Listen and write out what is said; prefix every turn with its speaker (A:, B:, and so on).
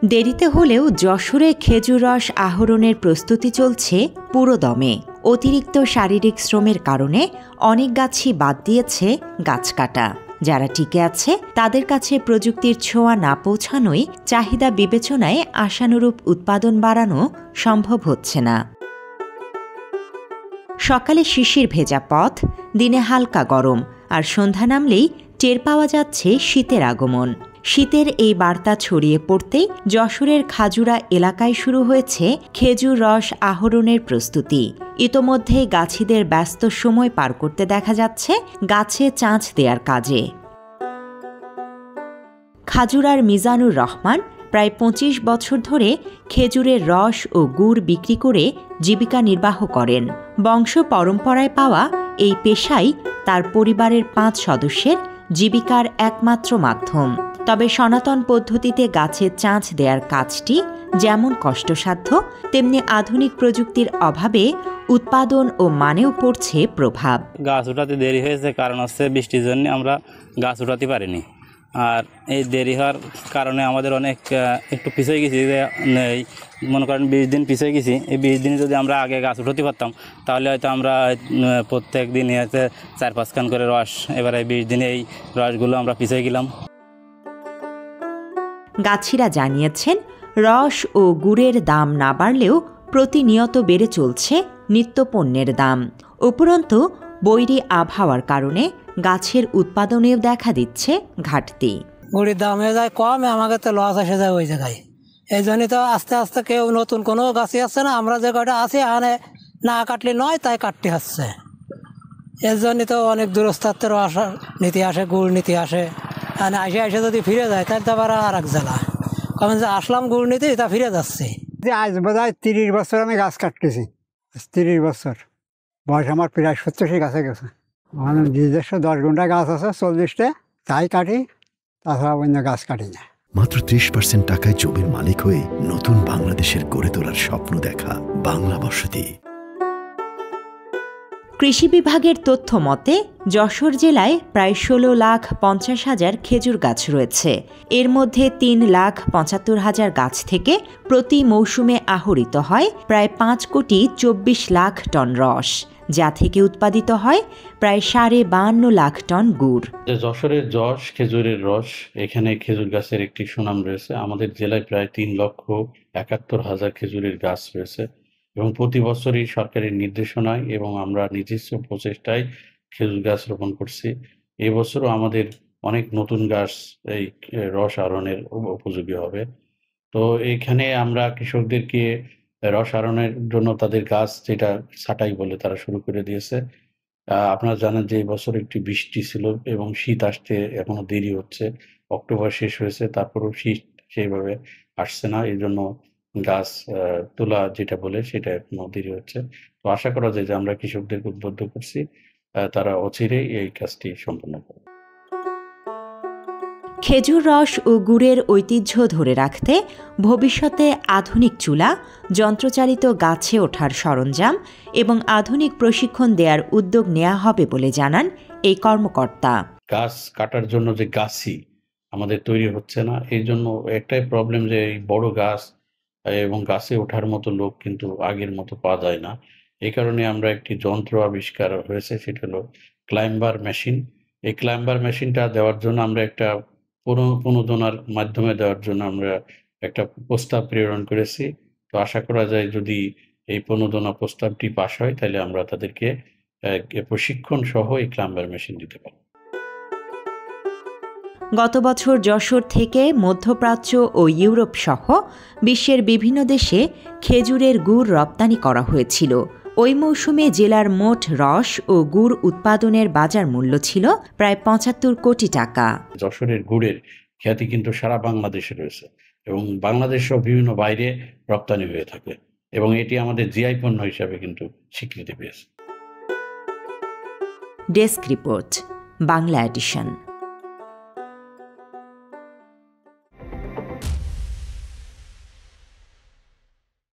A: দেরিতে হলেও যশোরে খেজুর রস আহরণের প্রস্তুতি চলছে পুরোদমে। অতিরিক্ত শারীরিক শ্রমের কারণে অনেক গাছই বাদ দিয়েছে গাছ কাটা। যারা টিকে আছে তাদের কাছে প্রযুক্তির ছোঁয়া না পৌঁছানোই চাহিদা বিবেচনায় আশানুরূপ উৎপাদন বাড়ানো সম্ভব হচ্ছে না। সকালে শিশির ভেজা পথ, দিনে হালকা গরম, আর সন্ধ্যা নামলেই টের পাওয়া যাচ্ছে শীতের আগমন। শীতের এই বার্তা ছড়িয়ে পড়তেই যশোরের খাজুরা এলাকায় শুরু হয়েছে খেজুর রস আহরণের প্রস্তুতি। ইতোমধ্যে গাছিদের ব্যস্ত সময় পার করতে দেখা যাচ্ছে গাছে চাঁচ দেওয়ার কাজে। খাজুরার মিজানুর রহমান প্রায় ২৫ বছর ধরে খেজুরের রস ও গুড় বিক্রি করে জীবিকা নির্বাহ করেন। বংশ পরম্পরায় পাওয়া এই পেশাই তার পরিবারের ৫ সদস্যের জীবিকার একমাত্র মাধ্যম। তবে সনাতন পদ্ধতিতে গাছে চাঁচ দেওয়ার কাজটি যেমন কষ্টসাধ্য, তেমনি আধুনিক প্রযুক্তির অভাবে উৎপাদন ও মানেও পড়ছে প্রভাব।
B: গাছ উঠাতে দেরি হয়েছে, কারণ হচ্ছে বৃষ্টির জন্য আমরা গাছ উঠাতে পারিনি। আর এই দেরি হওয়ার কারণে আমাদের অনেক একটু পিছিয়ে গেছি। মনে করেন ২০ দিন পিছিয়ে গেছি। এই ২০ দিনে যদি আমরা আগে গাছ উঠাতে পারতাম তাহলে হয়তো আমরা প্রত্যেক দিন হচ্ছে ৪-৫ খান করে রস, এবারে ২০ দিনে এই রসগুলো আমরা পিছিয়ে গেলাম।
A: গাছিরা জানিয়েছেন, রস ও গুড়ের দাম না বাড়লেও প্রতিনিয়ত বেড়ে চলছে নিত্যপণ্যের দাম। উপরন্তু বৈরী আবহাওয়ার কারণে গাছের উৎপাদনেও দেখা দিচ্ছে ঘাটতি।
C: গুড়ির দাম হয়ে যায় কম, আমাকে তো লস এসে যায় ওই জায়গায়। এই জন্যই তো আস্তে আস্তে কেউ নতুন কোনো গাছই আসছে না। আমরা যে কয়টা আছি আনে না কাটলে নয়, তাই কাটতে হচ্ছে। এর জন্যই তো অনেক দূরস্থাত্বের নীতি আসে, গুড় নীতি আসে। আসে যদি ফিরে যায় তাহলে তো আবার আর এক জ্বালা। কারণ যে আসলাম গুড় নিতে, তা ফিরে যাচ্ছে।
D: আজ বোধ হয় ৩০ বছর আমি গাছ কাটতেছি। ৩০ বছর বয়স আমার প্রায় ৭০ গাছে গেছে। আমার নিজস্ব ১০ ঘন্টা গাছ আছে, ৪০টা, তাই কাটি, তাছাড়া অন্য গাছ কাটি না।
E: মাত্র ৩০% টাকায় জমির মালিক হয়ে নতুন বাংলাদেশের গড়ে তোলার স্বপ্ন দেখা বাংলা বসতি।
A: কৃষি বিভাগের তথ্য মতে যশোর জেলায় প্রায় ১৬,৫০,০০০ খেজুর গাছ রয়েছে। এর মধ্যে ৩,৭৫,০০০ গাছ থেকে প্রতি মৌসুমে আহরিত হয় প্রায় ৫,২৪,০০,০০০ টন রস, যা থেকে উৎপাদিত হয় প্রায় ৫,৫২,০০,০০০ টন গুড়।
F: যশোরের যশ খেজুরের রস, এখানে খেজুর গাছের একটি সুনাম রয়েছে। আমাদের জেলায় প্রায় ৩,৭১,০০০ খেজুরের গাছ রয়েছে এবং প্রতি বছরই সরকারের নির্দেশনায় এবং আমরা নিজস্ব প্রচেষ্টায় খেজুর গাছ রোপণ করছি। এবছরও আমাদের অনেক নতুন গাছ এই রস আহরণের উপযোগী হবে। তো এখানে আমরা কৃষকদেরকে রস আহরণের জন্য তাদের গাছ যেটা ছাঁটাই বলে তারা শুরু করে দিয়েছে। আপনারা জানেন যে এই বছর একটি বৃষ্টি ছিল এবং শীত আসতে এখনো দেরি হচ্ছে। অক্টোবর শেষ হয়েছে, তারপরেও শীত সেইভাবে আসছে না। এই জন্য গাছ তোলা যেটা বলে সেটা এখনো দেরি হচ্ছে। তো আশা করা যায় যে আমরা কৃষকদেরকে উদ্বুদ্ধ করছি, তারা অচিরেই এই কাজটি সম্পন্ন করবে।
A: খেজুর রস ও গুড়ের ঐতিহ্য ধরে রাখতে ভবিষ্যতে আধুনিক চুলা, যন্ত্রচালিত গাছে ওঠার সরঞ্জাম এবং আধুনিক প্রশিক্ষণ দেওয়ার উদ্যোগ নেওয়া হবে বলে জানান এই কর্মকর্তা।
F: গাছ কাটার জন্য যে গাছি আমাদের তৈরি হচ্ছে না, এই জন্য একটাই প্রবলেম যে এই বড় গাছ এবং গাছে ওঠার মতো লোক কিন্তু আগের মতো পাওয়া যায় না। এই কারণে আমরা একটি যন্ত্র আবিষ্কার হয়েছে, সেটা হলো ক্লাইম্বার মেশিন। এই ক্লাইম্বার মেশিনটা দেওয়ার জন্য আমরা একটা প্রণোদনার মাধ্যমে দেওয়ার জন্য আমরা একটা প্রস্তাব প্রেরণ করেছি। তো আশা করা যায় যদি এই প্রণোদনা প্রস্তাবটি পাস হয় তাহলে আমরা তাদেরকে প্রশিক্ষণ সহ এই ক্লাইম্বার মেশিন দিতে পারি।
A: গত বছর যশোর থেকে মধ্যপ্রাচ্য ও ইউরোপ সহ বিশ্বের বিভিন্ন দেশে খেজুরের গুড় রপ্তানি করা হয়েছিল। ওই মৌসুমে জেলার মোট রস ও গুড় উৎপাদনের বাজার মূল্য ছিল প্রায় ৭৫ কোটি টাকা।
F: যশোরের গুড়ের খ্যাতি কিন্তু সারা বাংলাদেশে রয়েছে এবং বাংলাদেশ সহ বিভিন্ন বাইরে রপ্তানি হয়ে থাকে এবং এটি আমাদের জিআই পণ্য হিসাবে কিন্তু স্বীকৃতি পেয়েছে।
A: Desk report, Bangla addition.